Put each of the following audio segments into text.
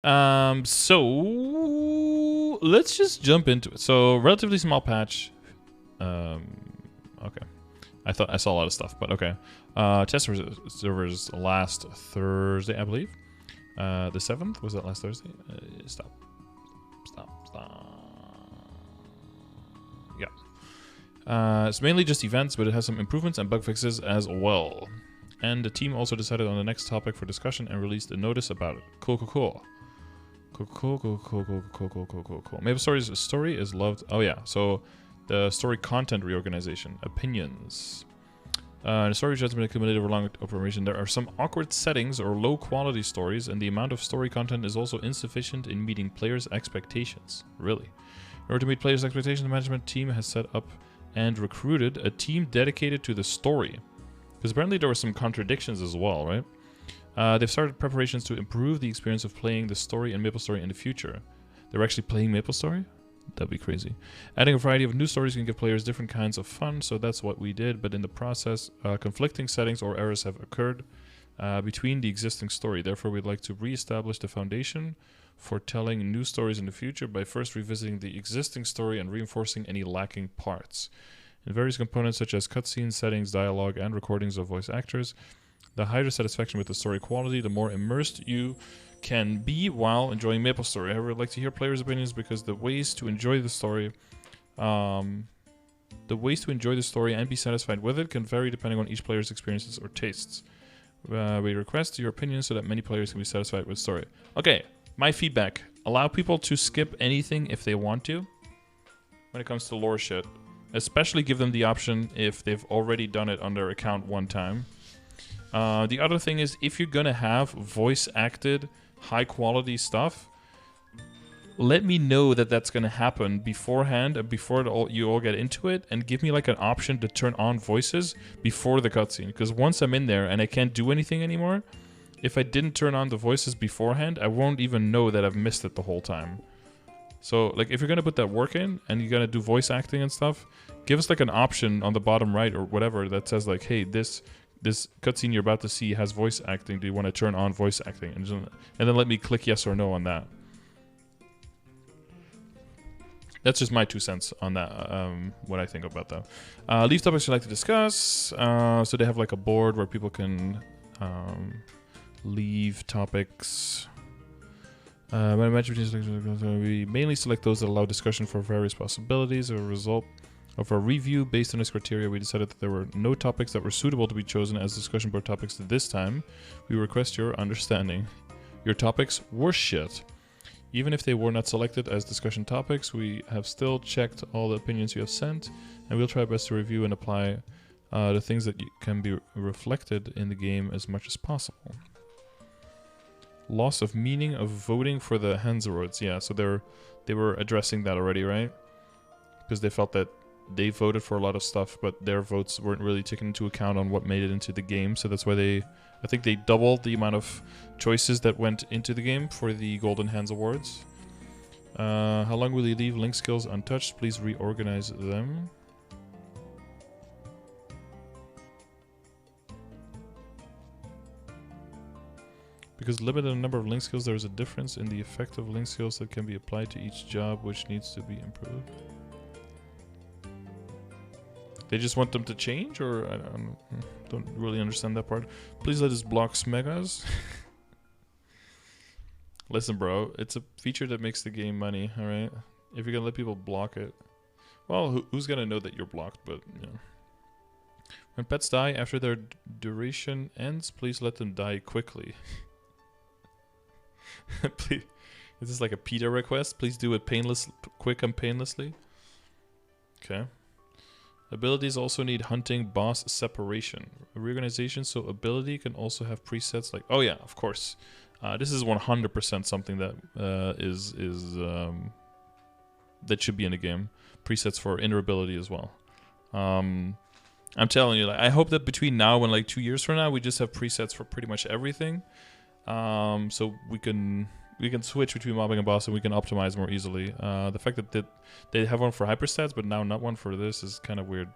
So let's just jump into it. So relatively small patch. Okay. I thought I saw a lot of stuff, but okay. Test servers last Thursday, I believe. The 7th, was that last Thursday? Stop. Yeah. It's mainly just events, but it has some improvements and bug fixes as well. And the team also decided on the next topic for discussion and released a notice about it. Cool. MapleStory's story is loved. Oh yeah, so the story content reorganization. Opinions. The story has been accumulated over long operation. There are some awkward settings or low quality stories, and the amount of story content is also insufficient in meeting players' expectations. Really? In order to meet players' expectations, the management team has set up and recruited a team dedicated to the story. Because apparently there were some contradictions as well, right? They've started preparations to improve the experience of playing the story and MapleStory in the future. They're actually playing MapleStory? That'd be crazy. Adding a variety of new stories can give players different kinds of fun, so that's what we did. But in the process, conflicting settings or errors have occurred between the existing story. Therefore, we'd like to re-establish the foundation for telling new stories in the future by first revisiting the existing story and reinforcing any lacking parts. In various components such as cutscenes, settings, dialogue, and recordings of voice actors, the higher the satisfaction with the story quality, the more immersed you can be while enjoying MapleStory. However, I'd like to hear players' opinions because the ways to enjoy the story and be satisfied with it can vary depending on each player's experiences or tastes. We request your opinions so that many players can be satisfied with the story. Okay, my feedback. Allow people to skip anything if they want to when it comes to lore shit. Especially give them the option if they've already done it on their account one time. The other thing is, if you're gonna have voice-acted, high-quality stuff, let me know that that's gonna happen beforehand, before you all get into it, and give me like an option to turn on voices before the cutscene. Because once I'm in there and I can't do anything anymore, if I didn't turn on the voices beforehand, I won't even know that I've missed it the whole time. So, like, if you're gonna put that work in and you're gonna do voice acting and stuff, give us like an option on the bottom right or whatever that says like, hey, this cutscene you're about to see has voice acting. Do you want to turn on voice acting? And then let me click yes or no on that. That's just my 2 cents on that, what I think about that. Leave topics you'd like to discuss. So they have like a board where people can leave topics. We mainly select those that allow discussion for various possibilities. As a result of our review, based on this criteria, we decided that there were no topics that were suitable to be chosen as discussion board topics this time. We request your understanding. Your topics were shit. Even if they were not selected as discussion topics, we have still checked all the opinions you have sent, and we'll try our best to review and apply the things that can be reflected in the game as much as possible. Loss of meaning of voting for the Hansaroids. Yeah, so they were addressing that already, right? Because they felt that they voted for a lot of stuff, but their votes weren't really taken into account on what made it into the game. So that's why I think they doubled the amount of choices that went into the game for the Golden Hands Awards. How long will you leave link skills untouched? Please reorganize them. Because limited number of link skills, there is a difference in the effect of link skills that can be applied to each job, which needs to be improved. They just want them to change, or I don't really understand that part. Please let us block Smegas. Listen, bro, it's a feature that makes the game money, alright? If you're gonna let people block it, well, who's gonna know that you're blocked, but, you know. When pets die after their duration ends, please let them die quickly. Please, is this like a PETA request? Please do it quick and painlessly. Okay. Abilities also need hunting boss separation. Reorganization, so ability can also have presets like... Oh yeah, of course. This is 100% something that that should be in the game. Presets for inner ability as well. I'm telling you, like, I hope that between now and like 2 years from now, we just have presets for pretty much everything. So we can switch between mobbing and boss, and we can optimize more easily. The fact that they have one for hyperstats, but now not one for this is kind of weird.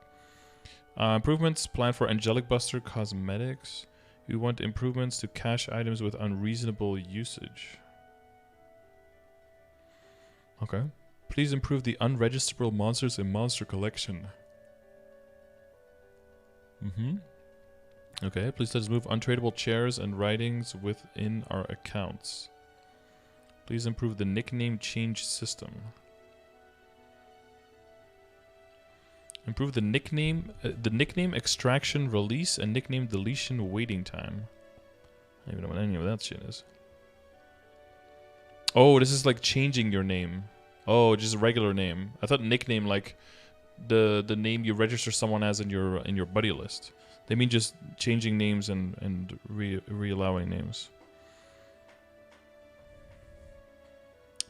Improvements planned for Angelic Buster cosmetics. We want improvements to cache items with unreasonable usage. Okay. Please improve the unregisterable monsters in Monster Collection. Okay, please let us move untradeable chairs and writings within our accounts. Please improve the nickname change system. Improve the nickname extraction release and nickname deletion waiting time. I don't even know what any of that shit is. Oh, this is like changing your name. Oh, just a regular name. I thought nickname like the name you register someone as in your buddy list. They mean just changing names and re-allowing names.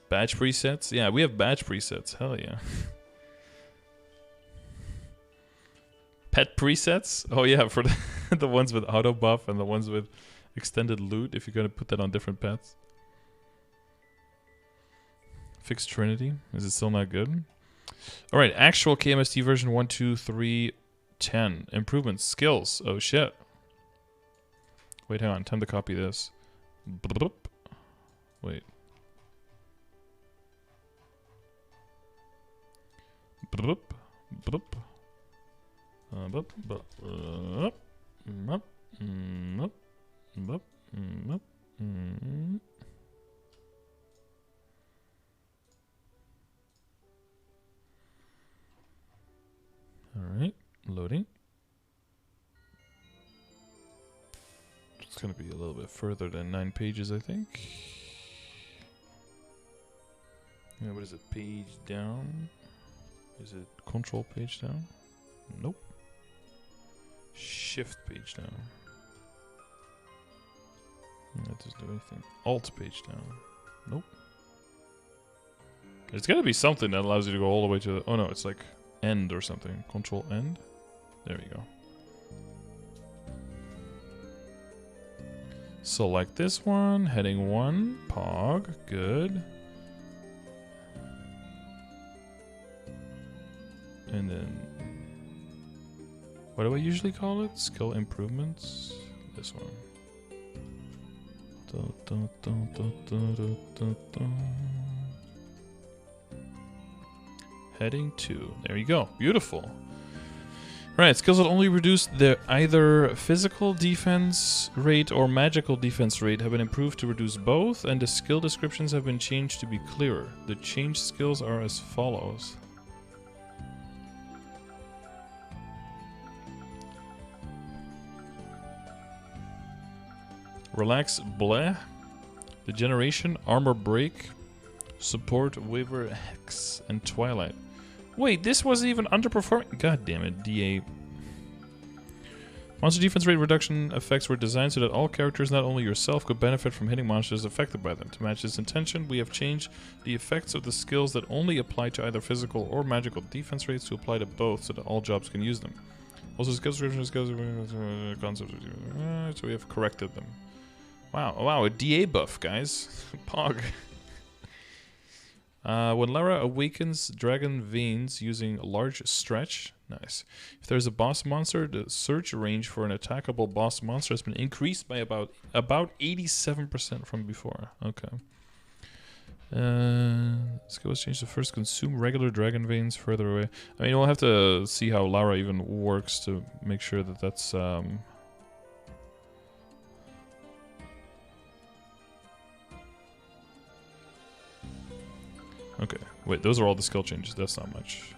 Badge presets? Yeah, we have badge presets. Hell yeah. Pet presets? Oh yeah, for the ones with auto buff and the ones with extended loot, if you're gonna put that on different pets. Fixed Trinity. Is it still not good? Alright, actual KMST version 1.2.3.10. Improvements. Skills. Oh shit. Wait, hang on. Time to copy this. Wait. Alright, loading. It's gonna be a little bit further than 9 pages, I think. Yeah, what is it? Page down? Is it control page down? Nope. Shift page down. That doesn't do anything. Alt page down. Nope. There's gotta be something that allows you to go all the way to the... Oh no, it's like end or something. Control end. There we go. Select this one. Heading 1. Pog. Good. And then... What do I usually call it? Skill improvements? This one. Heading 2. There you go. Beautiful. Right, skills that only reduce their either physical defense rate or magical defense rate have been improved to reduce both, and the skill descriptions have been changed to be clearer. The changed skills are as follows. Relax, bleh. Degeneration, armor break, support, waver, hex, and twilight. Wait, this wasn't even underperforming. God damn it, DA. Monster defense rate reduction effects were designed so that all characters, not only yourself, could benefit from hitting monsters affected by them. To match this intention, we have changed the effects of the skills that only apply to either physical or magical defense rates to apply to both, so that all jobs can use them. Also, skills description, skills concepts. So we have corrected them. Wow, wow, a DA buff, guys. Pog. When Lara awakens Dragon Veins using a large stretch, nice. If there's a boss monster, the search range for an attackable boss monster has been increased by about 87% from before. Okay. Skills change to first consume regular Dragon Veins further away. I mean, we'll have to see how Lara even works to make sure that that's... Okay, wait, those are all the skill changes. That's not much.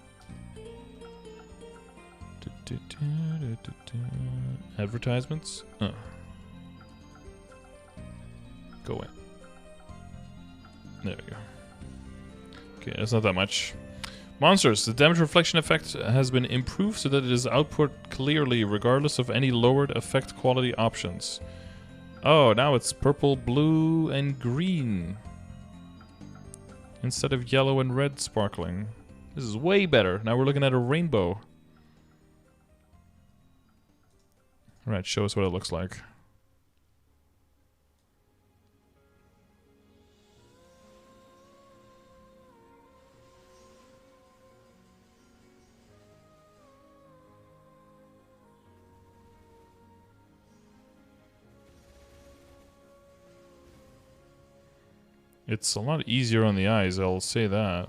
Advertisements? Go in. There we go. Okay, that's not that much. Monsters. The damage reflection effect has been improved so that it is output clearly regardless of any lowered effect quality options. Oh, now it's purple, blue, and green. Instead of yellow and red sparkling. This is way better. Now we're looking at a rainbow. Alright, show us what it looks like. It's a lot easier on the eyes, I'll say that.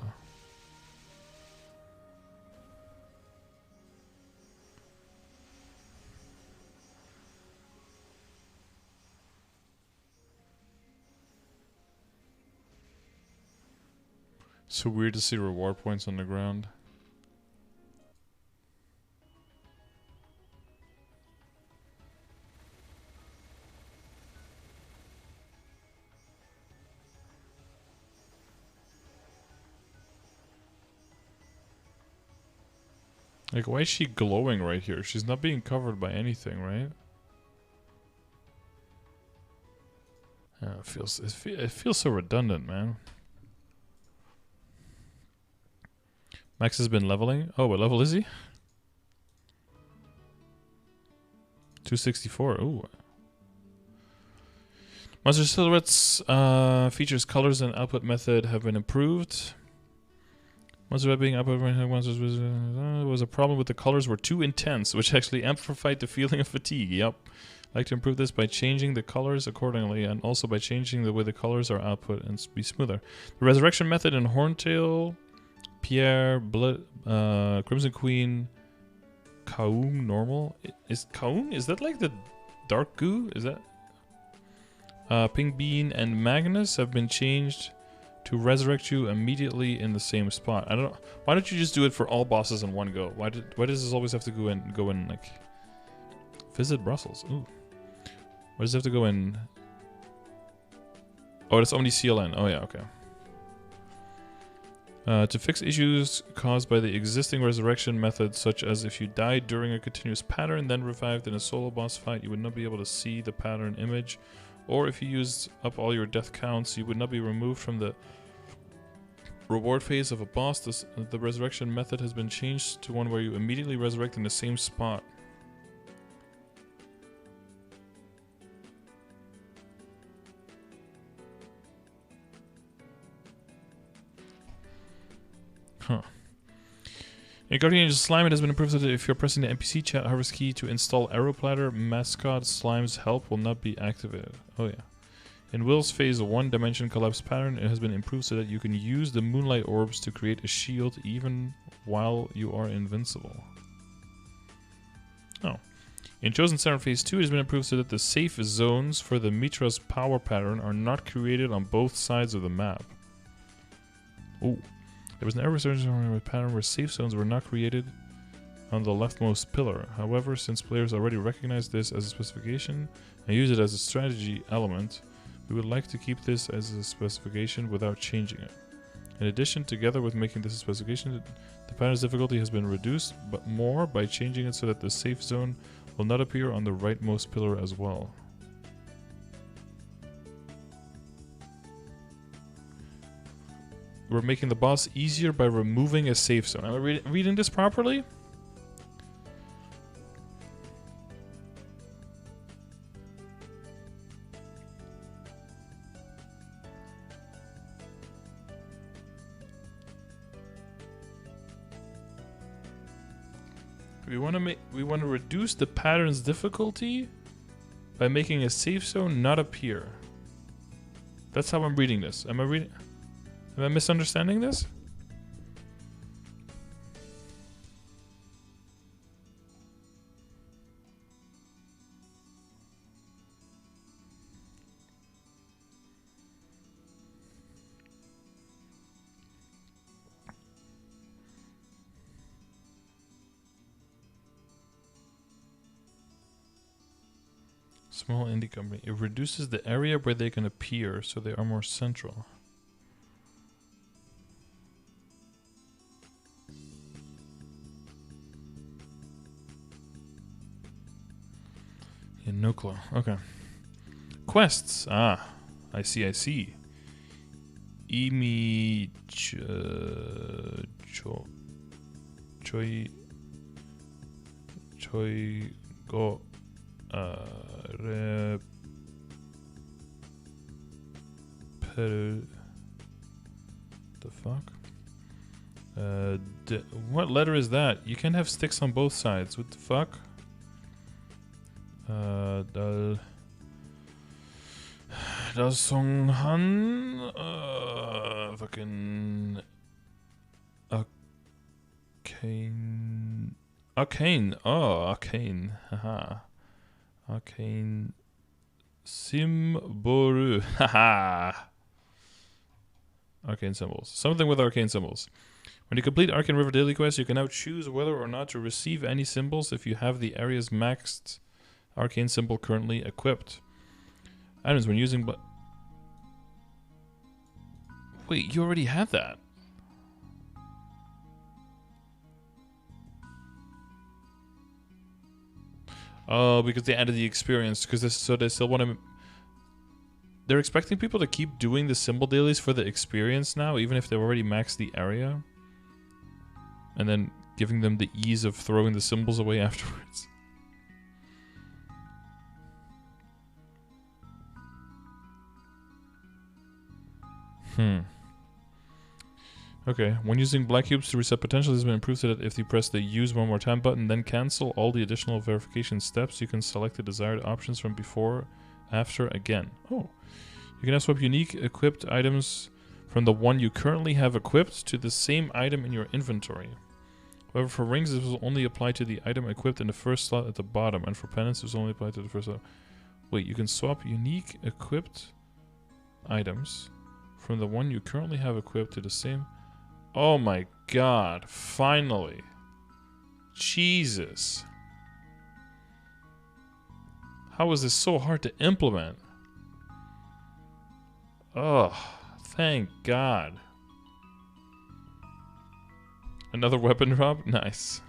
So weird to see reward points on the ground. Like, why is she glowing right here? She's not being covered by anything, right? It feels so redundant, man. Max has been leveling. Oh, what level is he? 264. Ooh. Monster Silhouettes features colors and output method have been improved. Monster Web being output monsters was a problem with the colors were too intense, which actually amplified the feeling of fatigue. Yep. I'd like to improve this by changing the colors accordingly, and also by changing the way the colors are output and be smoother. The resurrection method in Horntail, Pierre, Blood, Crimson Queen, Kaum normal. Is Kaum? Is that like the dark goo? Is that? Pink Bean and Magnus have been changed to resurrect you immediately in the same spot. I don't know. Why don't you just do it for all bosses in one go? Why does this always have to go in like visit Brussels? Ooh. Why does it have to go in? Oh, it's only CLN. Oh yeah, okay. To fix issues caused by the existing resurrection method, such as if you died during a continuous pattern, then revived in a solo boss fight, you would not be able to see the pattern image. Or if you used up all your death counts, you would not be removed from the reward phase of a boss. The resurrection method has been changed to one where you immediately resurrect in the same spot. Huh. In Guardian Angel Slime, it has been improved so that if you're pressing the NPC chat harvest key to install Arrow Platter, Mascot Slime's help will not be activated. Oh yeah. In Will's Phase 1 Dimension Collapse pattern, it has been improved so that you can use the Moonlight Orbs to create a shield even while you are invincible. Oh. In Chosen Center Phase 2, it has been improved so that the safe zones for the Mitra's power pattern are not created on both sides of the map. Ooh. There was an error pattern where safe zones were not created on the leftmost pillar. However, since players already recognize this as a specification and use it as a strategy element, we would like to keep this as a specification without changing it. In addition, together with making this a specification, the pattern's difficulty has been reduced but more by changing it so that the safe zone will not appear on the rightmost pillar as well. We're making the boss easier by removing a safe zone. Am I reading this properly? We want to reduce the pattern's difficulty by making a safe zone not appear. That's how I'm reading this. Am I misunderstanding this? Small indie company. It reduces the area where they can appear so they are more central. Yeah, no clue. Okay. Quests. Ah, I see. Imi choi go the fuck? What letter is that? You can have sticks on both sides. What the fuck? Das Song Han. Fucking. Arcane. Arcane. Oh, Arcane. Haha. Arcane. Simboru. Haha. Arcane symbols. Something with arcane symbols. When you complete Arcane River daily quest, you can now choose whether or not to receive any symbols if you have the area's maxed arcane symbol currently equipped. Items when using Wait, you already have that. Oh, because they added the experience. Because they still want to. They're expecting people to keep doing the symbol dailies for the experience now, even if they've already maxed the area. And then giving them the ease of throwing the symbols away afterwards. Okay, when using black cubes to reset potential, it has been improved so that if you press the use one more time button, then cancel all the additional verification steps, you can select the desired options from before, after, again. Oh. You can now swap unique equipped items from the one you currently have equipped to the same item in your inventory. However, for rings, this will only apply to the item equipped in the first slot at the bottom, and for pendants, this will only apply to the first slot. Wait, you can swap unique equipped items from the one you currently have equipped to the same... Oh my god, finally. Jesus. How is this so hard to implement? Oh, thank god. Another weapon drop? Nice.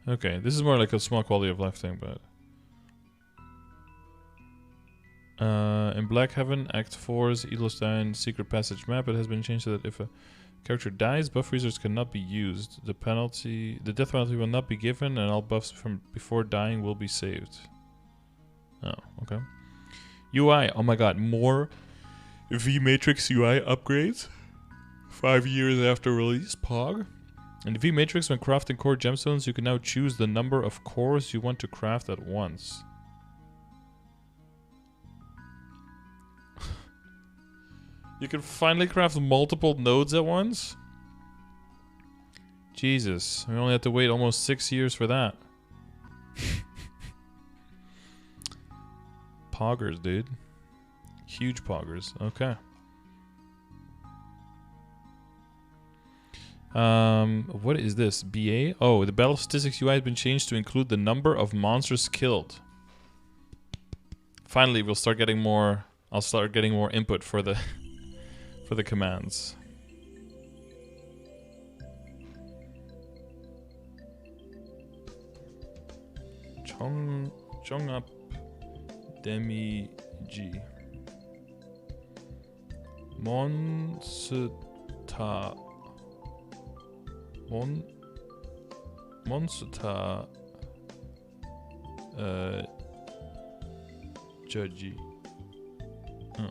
Okay, this is more like a small quality of life thing, but... in Black Heaven, Act 4's Edelstein Secret Passage map, it has been changed so that if a character dies, buff resources cannot be used. The death penalty will not be given, and all buffs from before dying will be saved. Oh, okay. UI, oh my god, more V-Matrix UI upgrades? 5 years after release, Pog. In the V-Matrix, when crafting core gemstones, you can now choose the number of cores you want to craft at once. You can finally craft multiple nodes at once? Jesus, we only have to wait almost 6 years for that. Poggers, dude. Huge poggers. Okay. What is this? BA? Oh, the battle statistics UI has been changed to include the number of monsters killed. Finally, we'll start getting more. I'll start getting more input for the for the commands. Chong up Demi G. Monster Judgy. Oh.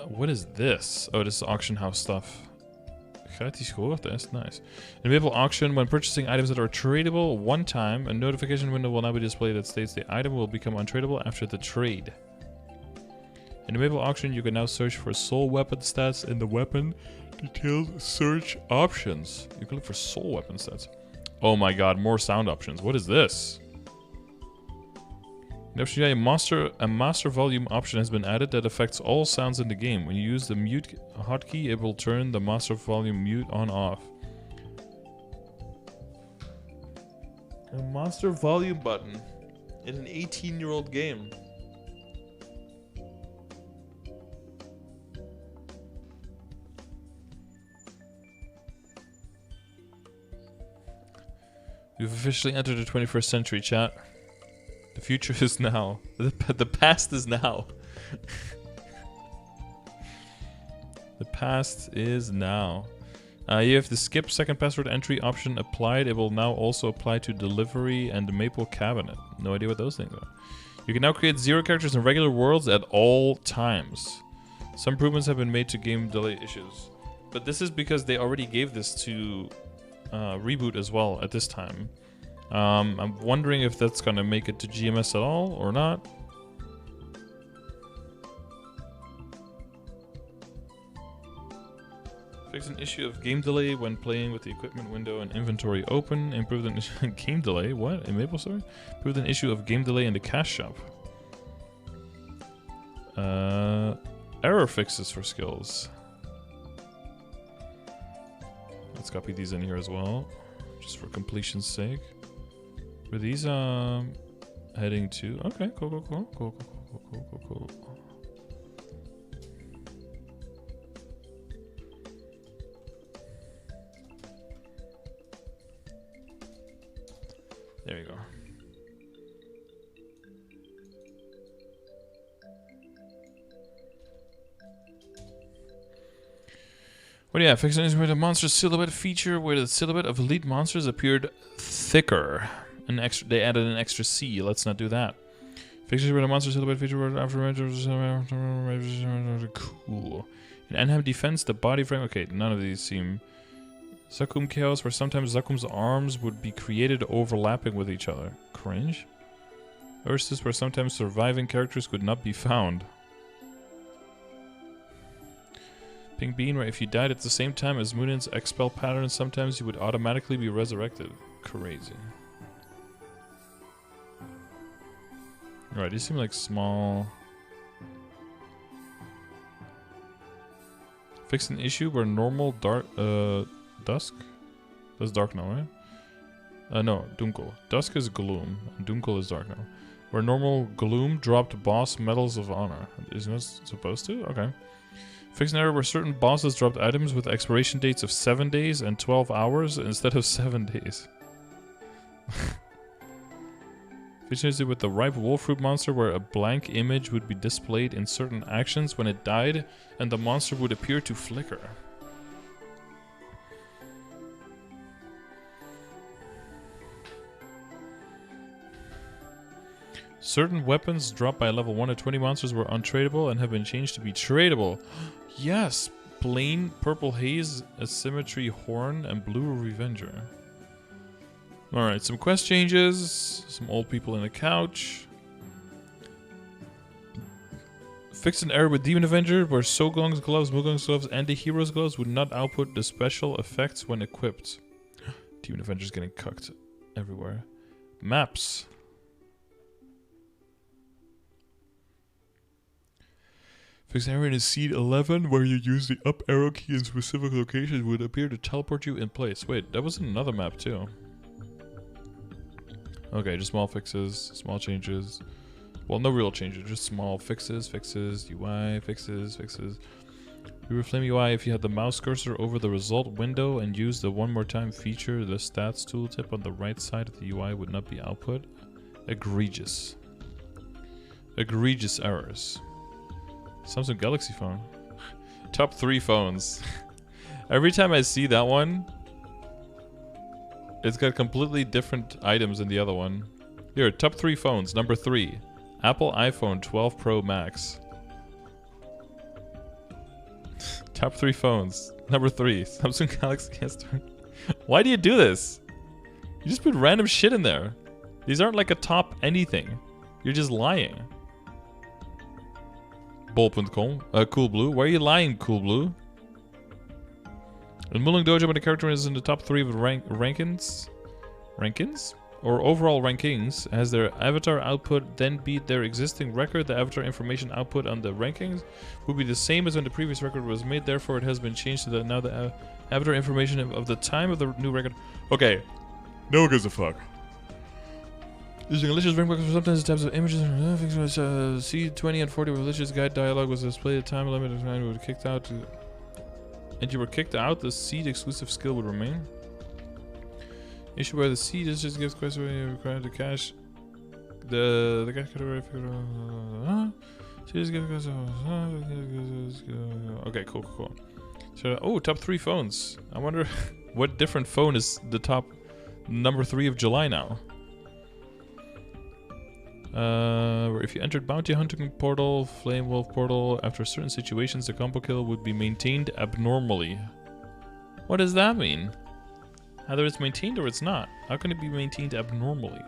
What is this? Oh, this is auction house stuff. Gratis gehoord, that's nice. In Maple Auction, when purchasing items that are tradable one time, a notification window will now be displayed that states the item will become untradable after the trade. In the Maple Auction, you can now search for soul weapon stats in the weapon detailed search options. You can look for soul weapon stats. Oh my god, more sound options. What is this? In Option UI, a master volume option has been added that affects all sounds in the game. When you use the mute hotkey, it will turn the master volume mute on off. A master volume button in an 18-year-old game. We've officially entered the 21st century, chat. The future is now. The past is now. The past is now. You have the skip second password entry option applied. It will now also apply to delivery and the Maple cabinet. No idea what those things are. You can now create 0 characters in regular worlds at all times. Some improvements have been made to game delay issues. But this is because they already gave this to Reboot as well at this time. I'm wondering if that's going to make it to GMS at all or not. Fix an issue of game delay when playing with the equipment window and inventory open. Improved an game delay? What? In MapleStory? Improved an issue of game delay in the cash shop. Error fixes for skills. Let's copy these in here as well, just for completion's sake. Were these heading to? Okay, cool. There you go. Well, yeah, fix an issue with a monster silhouette feature where the silhouette of elite monsters appeared thicker. They added an extra C. Let's not do that. Fix an issue with a monster silhouette feature where after cool. In Enham Defense, the body frame. Okay, none of these seem. Zakum Chaos, where sometimes Zakum's arms would be created overlapping with each other. Cringe. Ursus, where sometimes surviving characters could not be found. Pink Bean, where if you died at the same time as Moonin's expel pattern, sometimes you would automatically be resurrected. Crazy. Alright, these seem like small. Fix an issue where normal dark dusk? That's dark now, right? No, Dunkel. Dusk is gloom, and Dunkel is dark now. Where normal gloom dropped boss medals of honor. Isn't it supposed to? Okay. Fix an error where certain bosses dropped items with expiration dates of 7 days and 12 hours instead of 7 days. Fix an issue with the ripe wolfruit monster where a blank image would be displayed in certain actions when it died and the monster would appear to flicker. Certain weapons dropped by level 1 to 20 monsters were untradeable and have been changed to be tradable. Yes! Plain purple haze, asymmetry horn, and blue revenger. Alright, some quest changes. Some old people in a couch. Fix an error with Demon Avenger where Sogong's gloves, Mugong's gloves, and the hero's gloves would not output the special effects when equipped. Demon Avenger's getting cucked everywhere. Maps. Fix an error in Seed 11 where you use the up arrow key in specific locations would appear to teleport you in place. Wait, that was in another map too. Okay, just small fixes, small changes. Well, no real changes, just small fixes, UI, fixes. We would flame UI if you had the mouse cursor over the result window and use the one more time feature. The stats tooltip on the right side of the UI would not be output. Egregious. Egregious errors. Samsung Galaxy phone. Top 3 phones. Every time I see that one, it's got completely different items than the other one. Here, top 3 phones. Number 3, Apple iPhone 12 Pro Max. Top 3 phones. Number 3, Samsung Galaxy S20. Why do you do this? You just put random shit in there. These aren't like a top anything. You're just lying. Bol.com. Cool Blue. Why are you lying, Cool Blue? In Muling Dojo, when the character is in the top 3 of rankings, or overall rankings, has their avatar output then beat their existing record, the avatar information output on the rankings would be the same as when the previous record was made. Therefore, it has been changed to that now the avatar information of the time of the new record. Okay, no one gives a fuck. Using malicious rank boxes for sometimes the types of images C20 and 40 with malicious guide dialogue was displayed at time limit and would kicked out to, and you were kicked out, the seed exclusive skill would remain. Issue where the seed is just gives quests away required to cash. The cash category figure. Okay, cool. So, oh, top 3 phones. I wonder what different phone is the top number 3 of July now. If you entered Bounty Hunting Portal, Flame Wolf Portal, after certain situations, the combo kill would be maintained abnormally. What does that mean? Either it's maintained or it's not. How can it be maintained abnormally?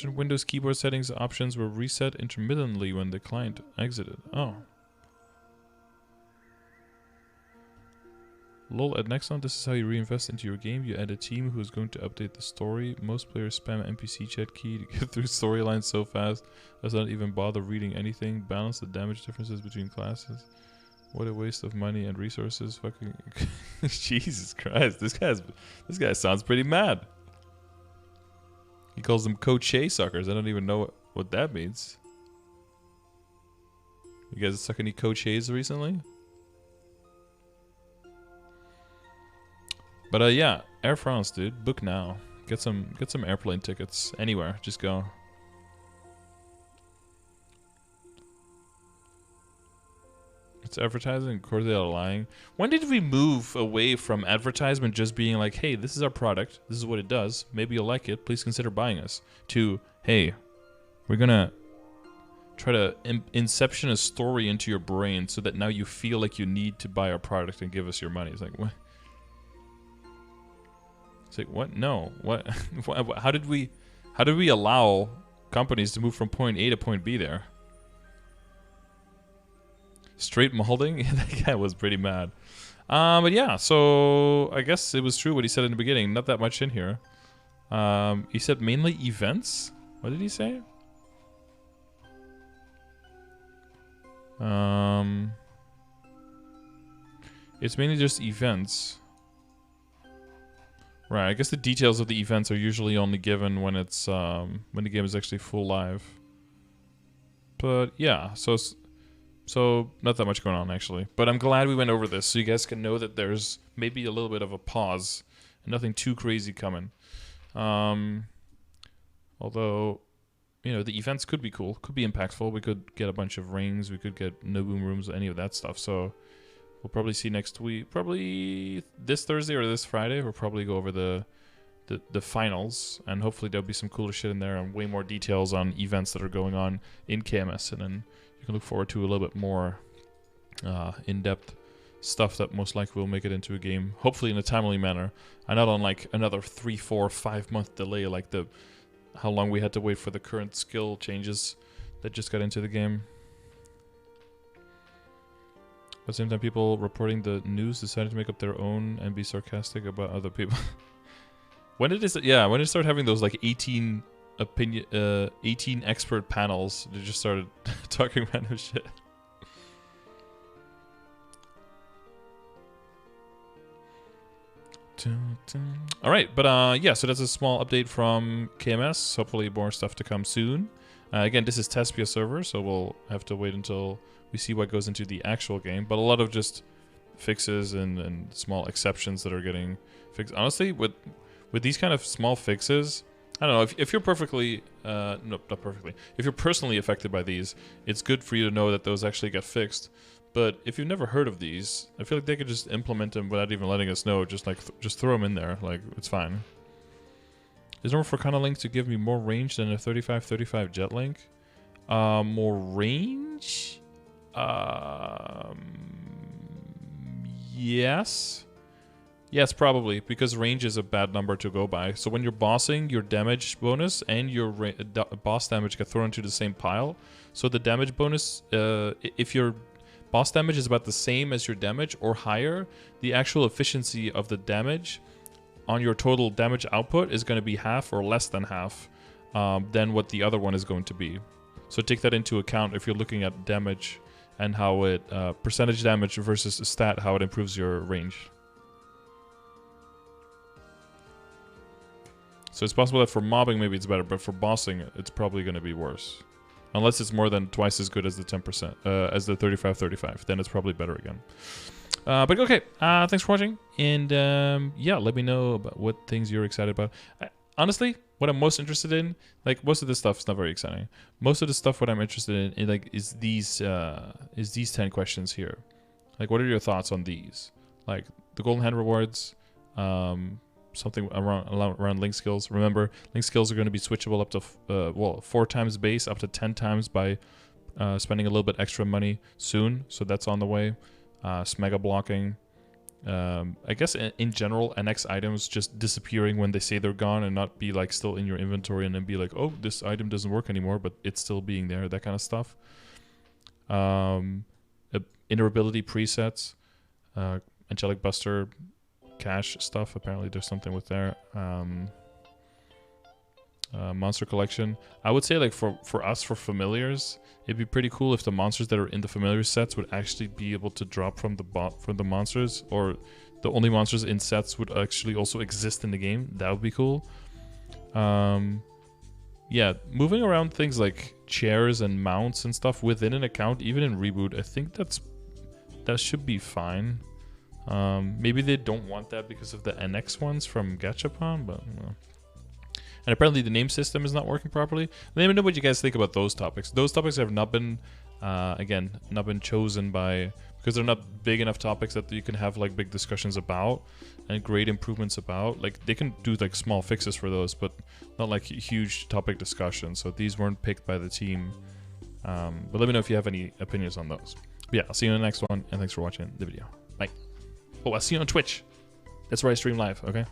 Windows keyboard settings options were reset intermittently when the client exited. Oh. Lol, at Nexon, this is how you reinvest into your game. You add a team who is going to update the story. Most players spam NPC chat key to get through storylines so fast, does not even bother reading anything. Balance the damage differences between classes. What a waste of money and resources. Fucking Jesus Christ, this guy sounds pretty mad. He calls them crochet suckers. I don't even know what that means. You guys suck any crochets recently? But yeah, Air France, dude. Book now. Get some airplane tickets anywhere. Just go. It's advertising. Of course, they are lying. When did we move away from advertisement just being like, "Hey, this is our product. This is what it does. Maybe you'll like it. Please consider buying us." To, "Hey, we're gonna try to inception a story into your brain so that now you feel like you need to buy our product and give us your money." It's like, what? It's like, what? No. What? How did we allow companies to move from point A to point B there? Straight molding? That guy was pretty mad. But yeah, so I guess it was true what he said in the beginning. Not that much in here. He said mainly events? What did he say? It's mainly just events. Right, I guess the details of the events are usually only given when it's when the game is actually full live. But yeah, so not that much going on actually. But I'm glad we went over this so you guys can know that there's maybe a little bit of a pause and nothing too crazy coming. Although, you know, the events could be cool, could be impactful. We could get a bunch of rings, we could get no boom rooms, any of that stuff. So we'll probably see next week, probably this Thursday or this Friday. We'll probably go over the finals, and hopefully there'll be some cooler shit in there and way more details on events that are going on in KMS, and then you can look forward to a little bit more in-depth stuff that most likely will make it into a game, hopefully in a timely manner, and not on like another 3, 4, 5 month delay like how long we had to wait for the current skill changes that just got into the game. At the same time, people reporting the news decided to make up their own and be sarcastic about other people. When did it? Yeah, when it started having those like 18 expert panels, they just started talking random shit. All right, but yeah, so that's a small update from KMS. Hopefully, more stuff to come soon. Again, this is Tespia server, so we'll have to wait until we see what goes into the actual game. But a lot of just fixes and small exceptions that are getting fixed. Honestly, with these kind of small fixes, I don't know, if you're perfectly, no, not perfectly. If you're personally affected by these, it's good for you to know that those actually get fixed. But if you've never heard of these, I feel like they could just implement them without even letting us know. Just like, just throw them in there. Like, it's fine. Is there more for kind of link to give me more range than a 35-35 jet link? More range? Yes. Yes, probably, because range is a bad number to go by. So when you're bossing, your damage bonus and your boss damage get thrown into the same pile. So the damage bonus, if your boss damage is about the same as your damage or higher, the actual efficiency of the damage on your total damage output is going to be half or less than half than what the other one is going to be. So take that into account if you're looking at damage and how it, percentage damage versus a stat, how it improves your range. So it's possible that for mobbing maybe it's better, but for bossing it's probably going to be worse. Unless it's more than twice as good as the 10%, as the 35-35, then it's probably better again. But okay, thanks for watching, and yeah, let me know about what things you're excited about. Honestly, what I'm most interested in, like most of this stuff is not very exciting. Most of the stuff what I'm interested in like is these 10 questions here. Like, what are your thoughts on these? Like the golden hand rewards, something around link skills. Remember, link skills are going to be switchable up to 4 times base, up to 10 times by spending a little bit extra money soon. So that's on the way. Smega blocking. I guess in general, NX items just disappearing when they say they're gone and not be like still in your inventory and then be like, oh, this item doesn't work anymore, but it's still being there. That kind of stuff. Interoperability presets, Angelic Buster, cash stuff. Apparently there's something with there. Monster collection. I would say like for us, for familiars, it'd be pretty cool if the monsters that are in the familiar sets would actually be able to drop from the monsters, or the only monsters in sets would actually also exist in the game. That would be cool. Yeah, moving around things like chairs and mounts and stuff within an account, even in Reboot, I think that should be fine. Maybe they don't want that because of the NX ones from Gachapon, but you know. And apparently the name system is not working properly. Let me know what you guys think about those topics. Those topics have not been, again, not been chosen by, because they're not big enough topics that you can have like big discussions about and great improvements about. Like they can do like small fixes for those, but not like huge topic discussions. So these weren't picked by the team. But let me know if you have any opinions on those. But yeah, I'll see you in the next one, and thanks for watching the video. Bye. Oh, I'll see you on Twitch. That's where I stream live, okay?